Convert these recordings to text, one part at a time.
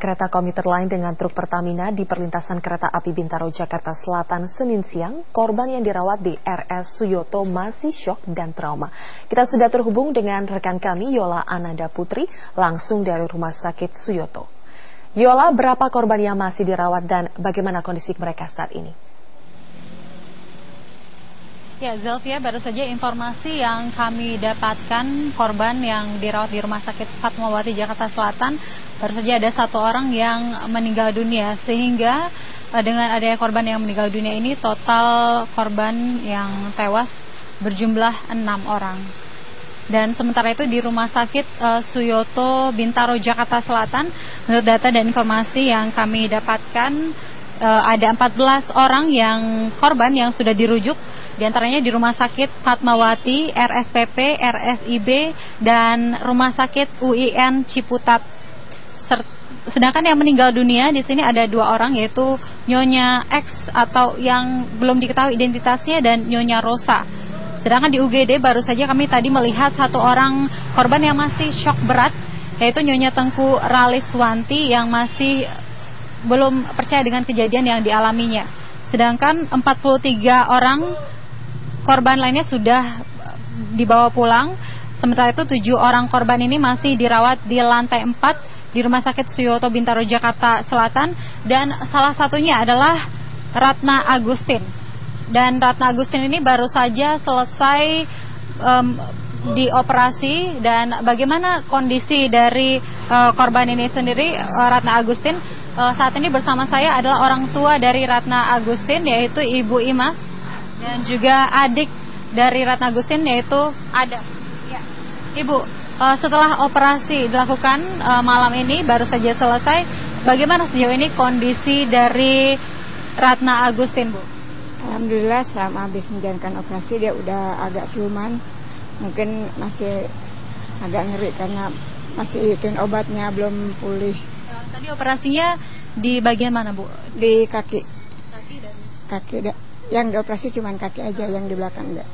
kereta komuter lain dengan truk Pertamina di perlintasan kereta api Bintaro, Jakarta Selatan, Senin siang. Korban yang dirawat di RS Suyoto masih syok dan trauma. Kita sudah terhubung dengan rekan kami, Yola Ananda Putri, langsung dari Rumah Sakit Suyoto. Yola, berapa korban yang masih dirawat dan bagaimana kondisi mereka saat ini? Ya, Zelvia, baru saja informasi yang kami dapatkan, korban yang dirawat di Rumah Sakit Fatmawati, Jakarta Selatan, baru saja ada 1 orang yang meninggal dunia, sehingga dengan adanya korban yang meninggal dunia ini, total korban yang tewas berjumlah 6 orang. Dan sementara itu di Rumah Sakit Suyoto Bintaro, Jakarta Selatan, menurut data dan informasi yang kami dapatkan, ada 14 orang yang korban yang sudah dirujuk, diantaranya di Rumah Sakit Fatmawati, RSPP, RSIB, dan Rumah Sakit UIN Ciputat. Sedangkan yang meninggal dunia di sini ada 2 orang, yaitu Nyonya X atau yang belum diketahui identitasnya dan Nyonya Rosa. Sedangkan di UGD baru saja kami tadi melihat 1 orang korban yang masih syok berat, yaitu Nyonya Tengku Raliswanti yang masih belum percaya dengan kejadian yang dialaminya. Sedangkan 43 orang korban lainnya sudah dibawa pulang. Sementara itu 7 orang korban ini masih dirawat di lantai 4 di Rumah Sakit Suyoto Bintaro, Jakarta Selatan. Dan salah satunya adalah Ratna Agustin. Dan Ratna Agustin ini baru saja selesai dioperasi. Dan bagaimana kondisi dari korban ini sendiri, Ratna Agustin? Saat ini bersama saya adalah orang tua dari Ratna Agustin, yaitu Ibu Imas, dan juga adik dari Ratna Agustin, yaitu Adam. Ya. Ibu, setelah operasi dilakukan malam ini baru saja selesai, bagaimana sejauh ini kondisi dari Ratna Agustin, Bu? Alhamdulillah, selama habis menjalankan operasi dia udah agak siuman, mungkin masih agak ngeri karena masih ituin obatnya belum pulih. Tadi operasinya di bagian mana, Bu? Di kaki. Kaki dan yang dioperasi cuma kaki aja, yang di belakang enggak.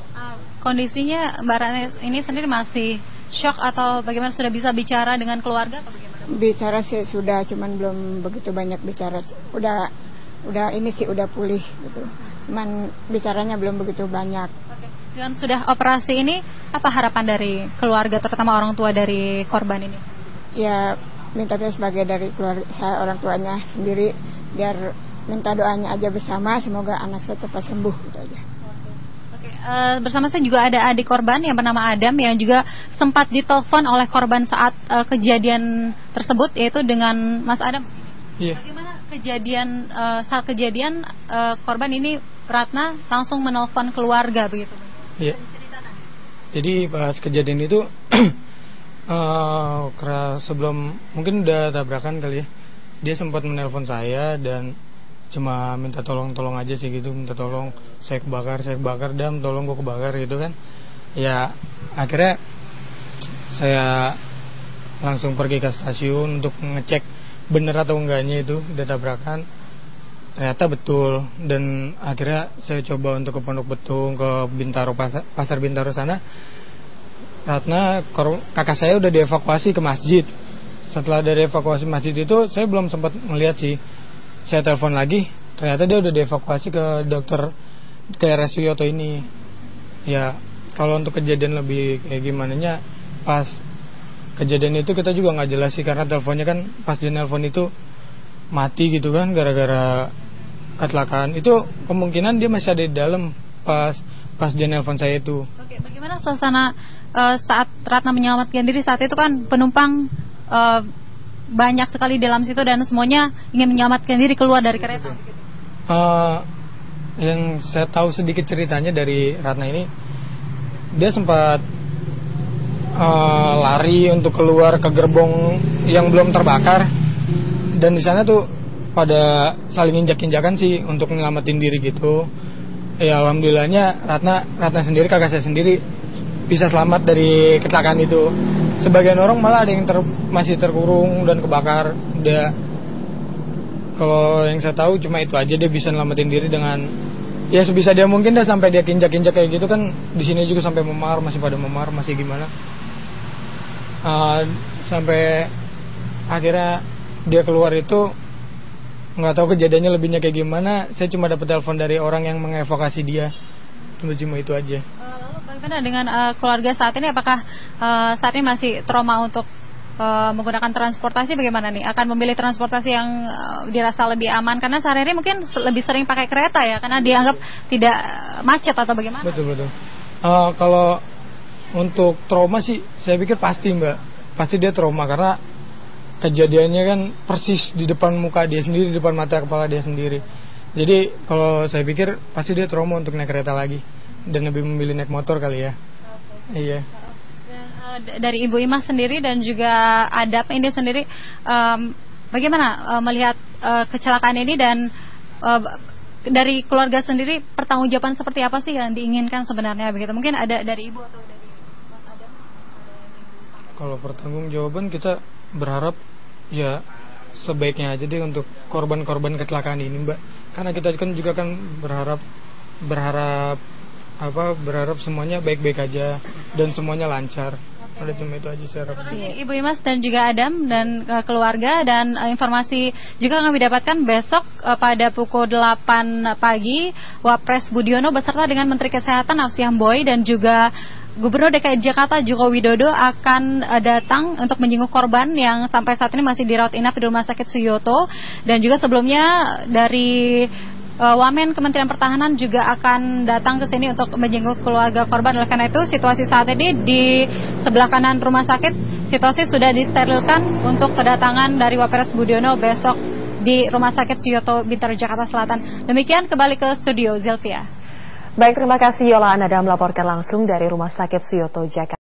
Kondisinya Mbak Ratna ini sendiri masih shock atau bagaimana, sudah bisa bicara dengan keluarga atau bagaimana? Bicara sih sudah, cuman belum begitu banyak bicara. Udah ini sih udah pulih gitu. Cuman bicaranya belum begitu banyak. Oke. Dengan sudah operasi ini, apa harapan dari keluarga, terutama orang tua dari korban ini? Ya, minta dia sebagai dari keluarga saya, orang tuanya sendiri, biar minta doanya aja bersama, semoga anak saya cepat sembuh, gitu aja. Oke. Bersama saya juga ada adik korban yang bernama Adam, yang juga sempat ditelepon oleh korban saat kejadian tersebut, yaitu dengan Mas Adam. Iya. Bagaimana saat kejadian korban ini, Ratna langsung menelpon keluarga begitu? Iya. Jadi pas kejadian itu sebelum mungkin udah tabrakan kali ya, dia sempat menelpon saya dan cuma minta tolong aja sih gitu, minta tolong, saya kebakar Dam, tolong gue kebakar gitu kan. Ya akhirnya saya langsung pergi ke stasiun untuk ngecek bener atau enggaknya itu udah tabrakan. Ternyata betul, dan akhirnya saya coba untuk ke Pondok Betung, ke Bintaro, pasar Bintaro sana. Ratna, kakak saya udah dievakuasi ke masjid. Setelah dari evakuasi masjid itu, saya belum sempat melihat sih. Saya telepon lagi, ternyata dia udah dievakuasi ke dokter ke RS Suyoto ini. Ya, kalau untuk kejadian lebih kayak gimana nya, pas kejadian itu kita juga nggak jelas sih, karena teleponnya kan pas dia nelpon itu mati gitu kan, gara-gara kecelakaan. Itu kemungkinan dia masih ada di dalam pas dia nelpon saya itu. Oke, bagaimana suasana saat Ratna menyelamatkan diri? Saat itu kan penumpang banyak sekali di dalam situ dan semuanya ingin menyelamatkan diri keluar dari kereta. Yang saya tahu sedikit ceritanya dari Ratna ini, dia sempat lari untuk keluar ke gerbong yang belum terbakar, dan di sana tuh pada saling injak-injakan sih untuk menyelamatin diri gitu. Ya alhamdulillahnya Ratna sendiri, kakak saya sendiri bisa selamat dari kecelakaan itu. Sebagian orang malah ada yang masih terkurung dan kebakar. Udah, kalau yang saya tahu cuma itu aja, dia bisa nyelamatin diri dengan ya sebisa dia mungkin, dah sampai dia kinjak-kinjak kayak gitu kan. Di sini juga sampai memar, masih pada memar, masih gimana. Sampai akhirnya dia keluar itu nggak tahu kejadiannya lebihnya kayak gimana. Saya cuma dapat telepon dari orang yang mengevokasi dia, cuma itu aja. Lalu bagaimana dengan keluarga saat ini? Apakah saat ini masih trauma untuk menggunakan transportasi? Bagaimana nih? Akan memilih transportasi yang dirasa lebih aman? Karena sehari-hari mungkin lebih sering pakai kereta ya, karena dianggap tidak macet atau bagaimana? Betul. Kalau untuk trauma sih, saya pikir pasti Mbak. Pasti dia trauma karena kejadiannya kan persis di depan muka dia sendiri, di depan mata kepala dia sendiri. Jadi kalau saya pikir pasti dia trauma untuk naik kereta lagi dan lebih memilih naik motor kali ya. Iya. Dari Ibu Imas sendiri dan juga Adap ini sendiri, bagaimana melihat kecelakaan ini, dan dari keluarga sendiri pertanggungjawaban seperti apa sih yang diinginkan sebenarnya begitu? Mungkin ada dari Ibu atau dari Mas Adam? Kalau pertanggungjawaban kita berharap ya sebaiknya aja deh untuk korban-korban kecelakaan ini Mbak. Karena kita kan juga kan berharap semuanya baik-baik aja dan semuanya lancar. Udah cuma itu aja saya harap. Ibu Imas dan juga Adam dan keluarga, dan informasi juga kami dapatkan besok pada pukul 8 pagi Wapres Budiono beserta dengan Menteri Kesehatan Absi Boy dan juga Gubernur DKI Jakarta Joko Widodo akan datang untuk menjenguk korban yang sampai saat ini masih dirawat inap di Rumah Sakit Suyoto, dan juga sebelumnya dari Wamen Kementerian Pertahanan juga akan datang ke sini untuk menjenguk keluarga korban. Oleh karena itu situasi saat ini di sebelah kanan rumah sakit, situasi sudah disterilkan untuk kedatangan dari Wapres Budiono besok di Rumah Sakit Suyoto Bintaro Jakarta Selatan. Demikian, kembali ke studio Zilvia. Baik, terima kasih Yola Anada melaporkan langsung dari Rumah Sakit Suyoto Jakarta.